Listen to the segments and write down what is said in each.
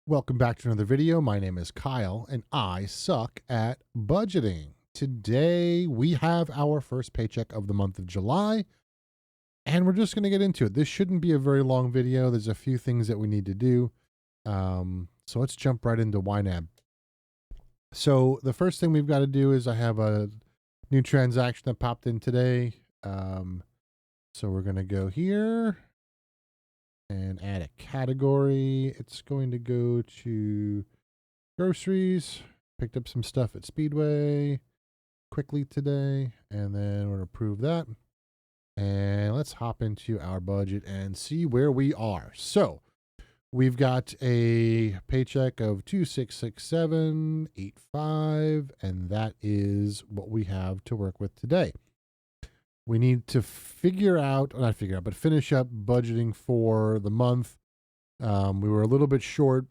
Welcome back to another video. My name is Kyle and I suck at budgeting. Today we have our first paycheck of the month of July and we're just going to get into it. This shouldn't be a very long video. There's a few things that we need to do. So let's jump right into YNAB. So the first thing we've got to do is I have a new transaction that popped in today. So we're going to go here and add a category. It's going to go to groceries. Picked up some stuff at Speedway quickly today, and then we're going to approve that. And let's hop into our budget and see where we are. So we've got a paycheck of 2667.85, and that is what we have to work with today. We need to finish up budgeting for the month. We were a little bit short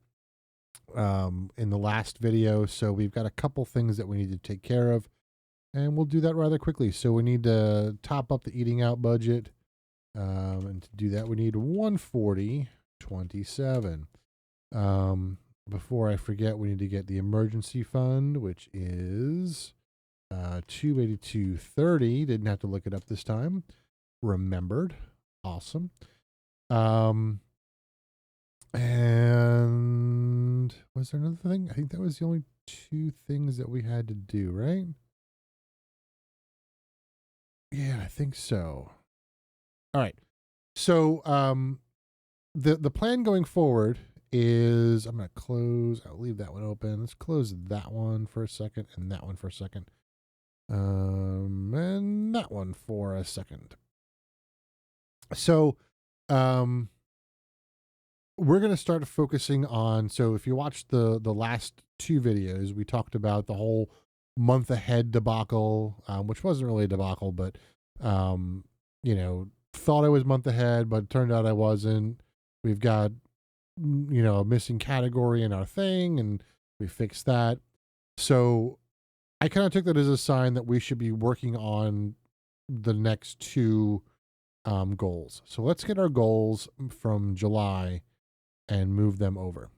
in the last video, so we've got a couple things that we need to take care of, and we'll do that rather quickly. So we need to top up the eating out budget, and to do that we need 140.27. Before I forget, we need to get the emergency fund, which is 282.30. Didn't have to look it up this time. Remembered. Awesome. And was there another thing? I think that was the only two things that we had to do, right? Yeah, I think so. All right. So the plan going forward is I'm going to close. I'll leave that one open. Let's close that one for a second and that one for a second. And that one for a second. So we're going to start focusing on, so if you watched the last two videos, we talked about the whole month ahead debacle, which wasn't really a debacle, but, thought I was month ahead, but it turned out I wasn't. We've got, a missing category in our thing, and we fixed that. So I kind of took that as a sign that we should be working on the next two goals. So let's get our goals from July and move them over.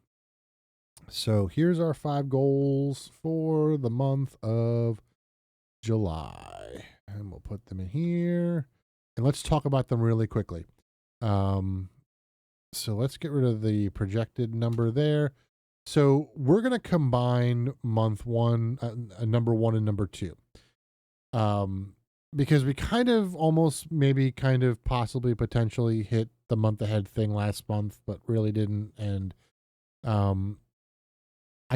So here's our 5 goals for the month of July. And we'll put them in here. And let's talk about them really quickly. So let's get rid of the projected number there. So we're going to combine month one, number 1 and number 2. Because we kind of possibly potentially hit the month ahead thing last month, but really didn't. And I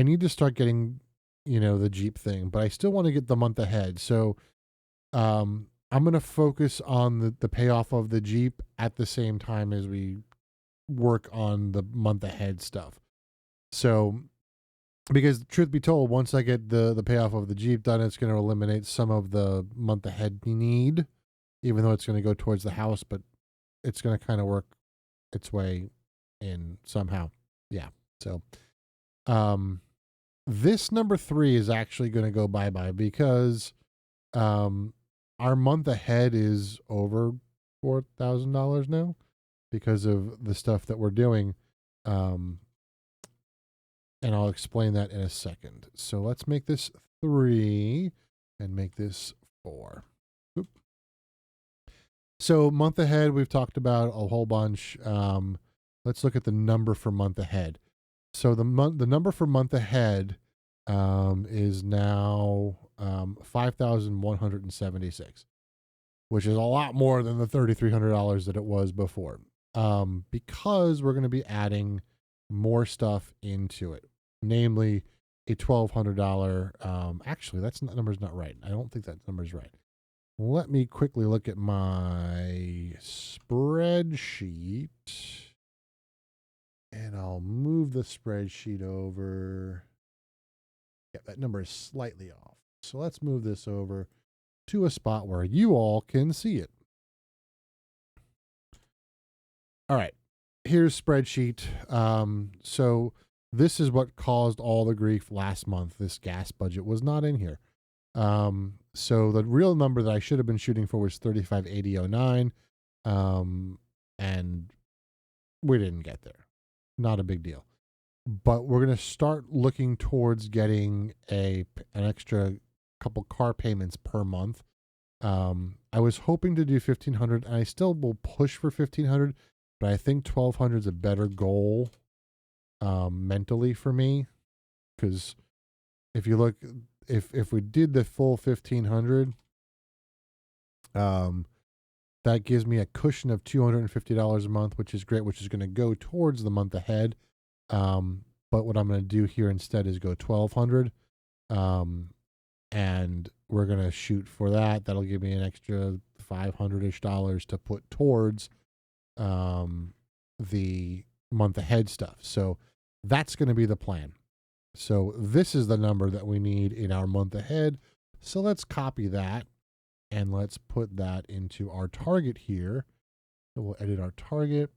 need to start getting, the Jeep thing, but I still want to get the month ahead. So I'm going to focus on the payoff of the Jeep at the same time as we work on the month ahead stuff. So, because truth be told, once I get the payoff of the Jeep done, it's going to eliminate some of the month ahead need, even though it's going to go towards the house, but it's going to kind of work its way in somehow. Yeah. So, this number 3 is actually going to go bye-bye because, our month ahead is over $4,000 now because of the stuff that we're doing. And I'll explain that in a second. So let's make this 3 and make this 4. Oop. So month ahead, we've talked about a whole bunch. Let's look at the number for month ahead. So the number for month ahead is now 5,176, which is a lot more than the $3,300 that it was before. Because we're going to be adding more stuff into it, namely a $1,200. Actually, that number's not right. I don't think that number's right. Let me quickly look at my spreadsheet, and I'll move the spreadsheet over. Yeah, that number is slightly off. So let's move this over to a spot where you all can see it. All right, here's spreadsheet. So this is what caused all the grief last month. This gas budget was not in here. So the real number that I should have been shooting for was 3580.09. And we didn't get there. Not a big deal. but we're going to start looking towards getting an extra couple car payments per month. I was hoping to do 1,500, and I still will push for 1,500, but I think 1,200 is a better goal mentally for me, because if you look, if we did the full 1,500, that gives me a cushion of $250 a month, which is great, which is going to go towards the month ahead. But what I'm going to do here instead is go 1,200, and we're going to shoot for that. That'll give me an extra $500-ish to put towards the month ahead stuff. So that's going to be the plan. So this is the number that we need in our month ahead. So let's copy that and let's put that into our target here. So we'll edit our target,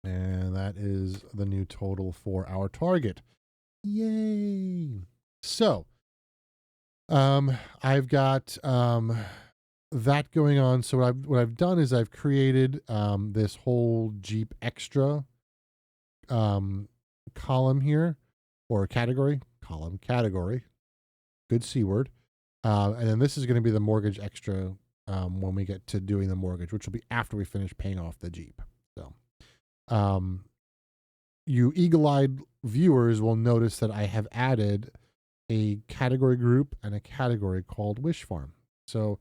and that is the new total for our target. Yay! So I've got that going on. So what I've done is I've created this whole Jeep extra column here, or category, good C word. And then this is going to be the mortgage extra when we get to doing the mortgage, which will be after we finish paying off the Jeep. So you eagle-eyed viewers will notice that I have added a category group and a category called Wish Farm. So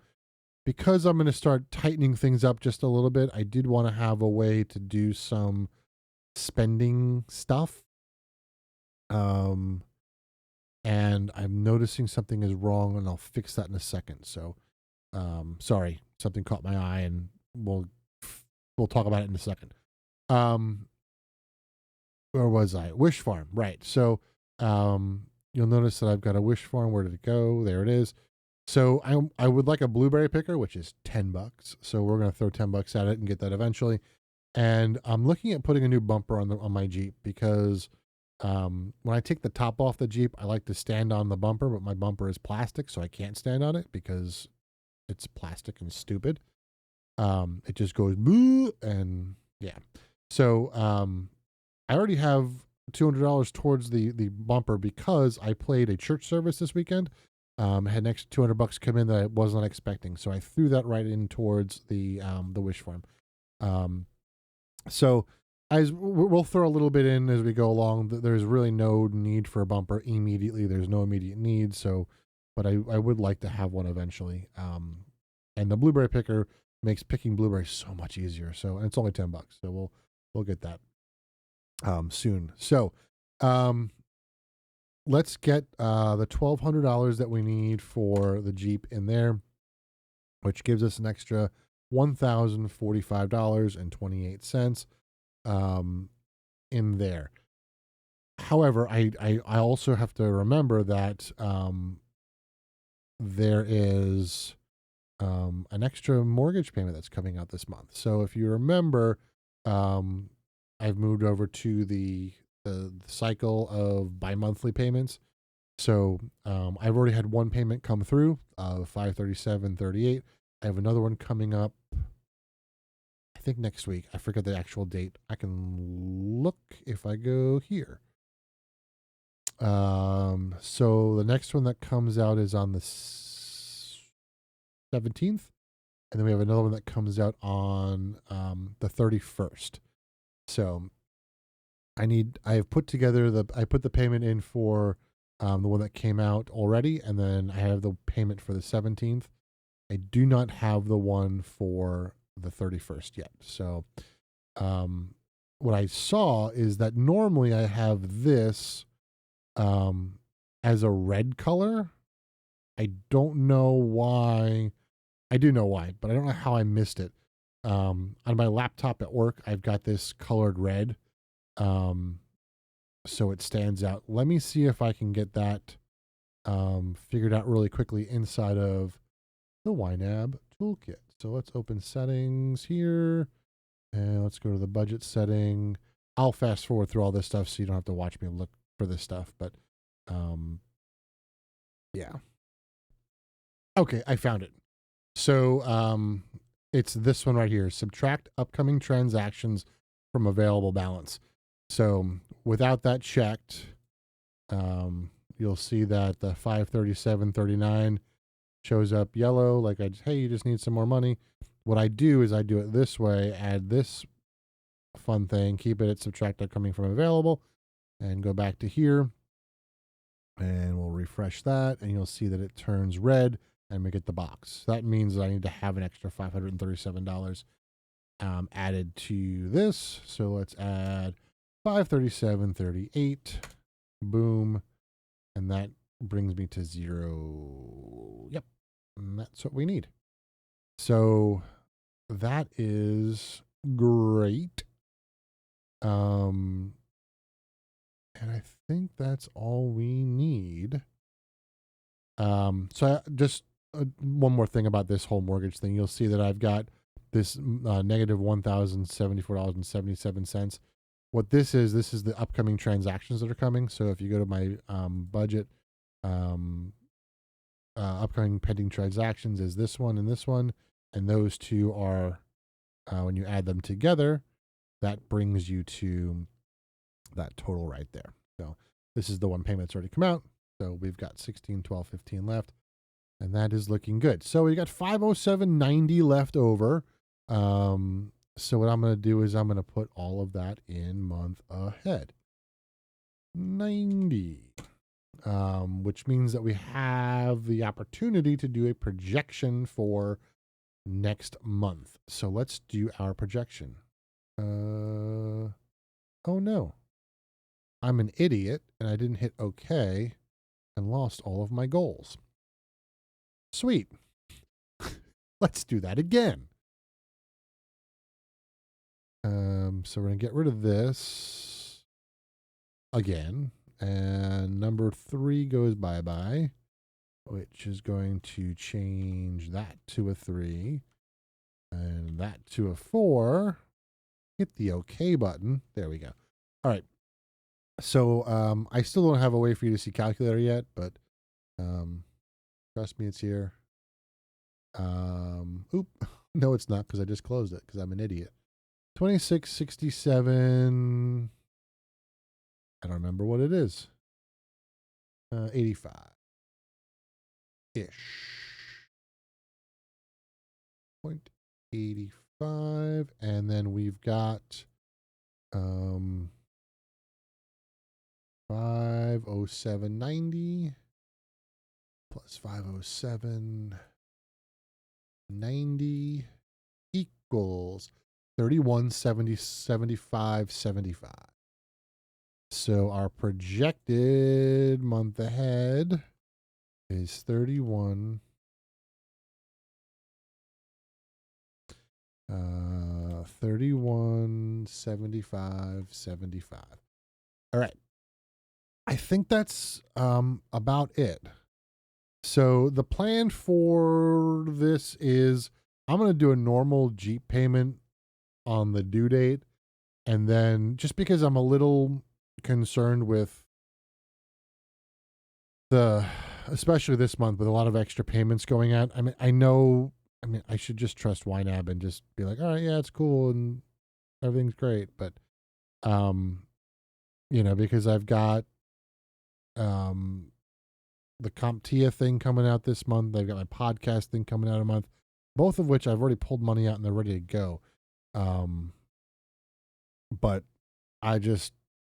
because I'm going to start tightening things up just a little bit, I did want to have a way to do some spending stuff. And I'm noticing something is wrong, and I'll fix that in a second. So, sorry, something caught my eye, and we'll talk about it in a second. Where was I? Wish Farm, right? So, you'll notice that I've got a Wish Farm. Where did it go? There it is. So I would like a blueberry picker, which is $10. So we're gonna throw $10 at it and get that eventually. And I'm looking at putting a new bumper on my Jeep, because when I take the top off the Jeep, I like to stand on the bumper, but my bumper is plastic, so I can't stand on it because it's plastic and stupid. It just goes boo, and yeah. So I already have $200 towards the bumper because I played a church service this weekend. I had an extra $200 come in that I was not expecting, so I threw that right in towards the Wish Farm. So as we'll throw a little bit in as we go along. There's really no need for a bumper immediately. There's no immediate need. So, but I would like to have one eventually. And the blueberry picker makes picking blueberries so much easier. So, and it's only $10. So we'll get that soon. So, let's get the $1,200 that we need for the Jeep in there, which gives us an extra $1,045.28 in there. However, I also have to remember that there is an extra mortgage payment that's coming out this month. So if you remember, I've moved over to the cycle of bi-monthly payments. So I've already had one payment come through of $537.38. I have another one coming up, I think next week. I forget the actual date. I can look if I go here. So the next one that comes out is on the 17th. And then we have another one that comes out on the 31st. So I have put together I put the payment in for the one that came out already, and then I have the payment for the 17th. I do not have the one for the 31st yet. So what I saw is that normally I have this as a red color. I don't know why. I do know why, but I don't know how I missed it. On my laptop at work, I've got this colored red. So it stands out. Let me see if I can get that figured out really quickly inside of the YNAB toolkit. So let's open settings here, and let's go to the budget setting. I'll fast forward through all this stuff so you don't have to watch me look for this stuff, but yeah. Okay, I found it. So it's this one right here. Subtract upcoming transactions from available balance. So without that checked, you'll see that the 537.39 shows up yellow. Like hey, you just need some more money. What I do is I do it this way, add this fun thing, keep it at subtractor coming from available, and go back to here. And we'll refresh that, and you'll see that it turns red, and we get the box. That means that I need to have an extra $537 added to this. So let's add 537.38. Boom. And that brings me to 0. Yep. And that's what we need. So that is great. And I think that's all we need. So just one more thing about this whole mortgage thing. You'll see that I've got this negative $1,074.77. What this is the upcoming transactions that are coming. So if you go to my budget, upcoming pending transactions is this one, and those two are when you add them together, that brings you to that total right there. So this is the one payment that's already come out. So we've got 16, 12, 15 left, and that is looking good. So we got 507.90 left over. So what I'm going to do is I'm going to put all of that in month ahead. 90. Which means that we have the opportunity to do a projection for next month. So let's do our projection. Oh no. I'm an idiot and I didn't hit OK and lost all of my goals. Sweet. Let's do that again. So we're going to get rid of this again. And number 3 goes bye-bye, which is going to change that to a 3 and that to a 4. Hit the OK button. There we go. All right. So I still don't have a way for you to see calculator yet, but trust me, it's here. Oop. No, it's not, because I just closed it because I'm an idiot. 2667. I don't remember what it is. 85-ish. 0.85. And then we've got 507.90 plus 507.90 equals 31.75. So our projected month ahead is 31.75. All right. I think that's about it. So the plan for this is I'm going to do a normal Jeep payment on the due date. And then just because I'm a little concerned with especially this month with a lot of extra payments going out. I should just trust YNAB and just be like, all right, yeah, it's cool and everything's great. But, because I've got, the CompTIA thing coming out this month. I've got my podcast thing coming out a month, both of which I've already pulled money out and they're ready to go. But I just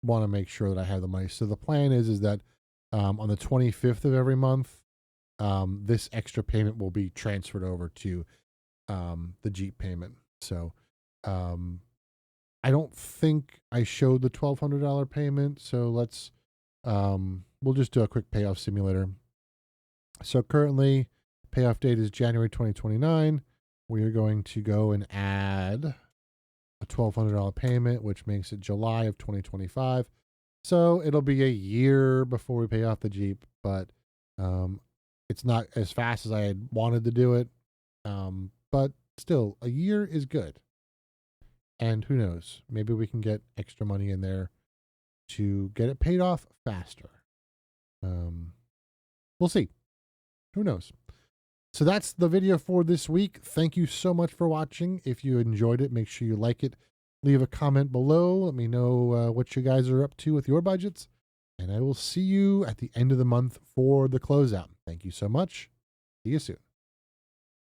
want to make sure that I have the money. So the plan is that on the 25th of every month, this extra payment will be transferred over to the Jeep payment. So I don't think I showed the $1,200 payment. So let's we'll just do a quick payoff simulator. So currently payoff date is January 2029. We are going to go and add a $1,200 payment, which makes it July of 2025. So it'll be a year before we pay off the Jeep, but it's not as fast as I had wanted to do it. But still, a year is good. And who knows? Maybe we can get extra money in there to get it paid off faster. We'll see. Who knows? So that's the video for this week. Thank you so much for watching. If you enjoyed it, make sure you like it, Leave a comment below. Let me know what you guys are up to with your budgets. And I will see you at the end of the month for the closeout. Thank you so much. See you soon.